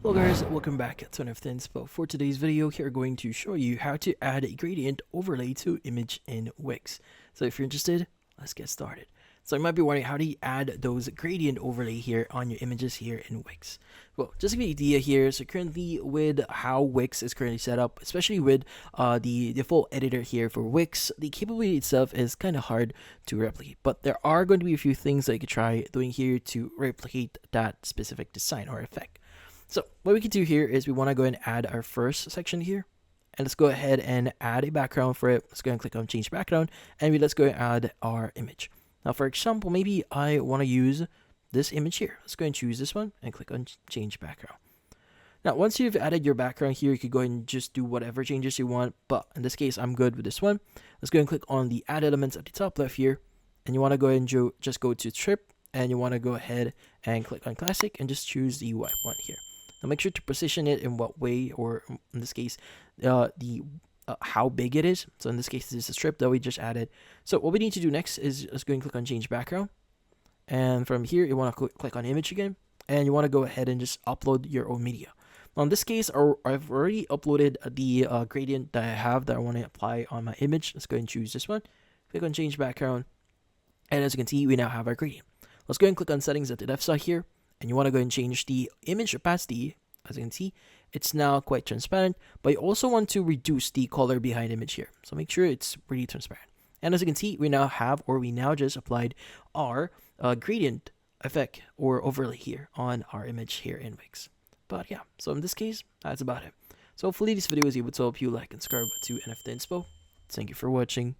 Hello guys, welcome back to another Inspo. For today's video, here we're going to show you how to add a gradient overlay to image in WIX. So if you're interested, let's get started. So you might be wondering, how do you add those gradient overlay here on your images here in WIX? Well, just to give you an idea here, so currently with how WIX is currently set up, especially with the default editor here for WIX, the capability itself is kind of hard to replicate. But there are going to be a few things that you could try doing here to replicate that specific design or effect. So what we can do here is we want to go and add our first section here. And let's go ahead and add a background for it. Let's go and click on change background. And let's go and add our image. Now, for example, maybe I want to use this image here. Let's go and choose this one and click on change background. Now, once you've added your background here, you could go ahead and just do whatever changes you want. But in this case, I'm good with this one. Let's go and click on the add elements at the top left here. And you want to go ahead and just go to trip. And you want to go ahead and click on classic and just choose the white one here. Now make sure to position it in what way, or in this case, how big it is. So in this case, this is a strip that we just added. So what we need to do next is let's go and click on change background. And from here, you want to click on image again. And you want to go ahead and just upload your own media. Now in this case, I've already uploaded the gradient that I have that I want to apply on my image. Let's go and choose this one. Click on change background. And as you can see, we now have our gradient. Let's go and click on settings at the left side here. And you want to go and change the image opacity. As you can see, it's now quite transparent, but you also want to reduce the color behind image here. So make sure it's pretty transparent. And as you can see, we now just applied our gradient effect or overlay here on our image here in WIX. But yeah, so in this case, that's about it. So hopefully this video was able to help you. Like and subscribe to NFT Inspo. Thank you for watching.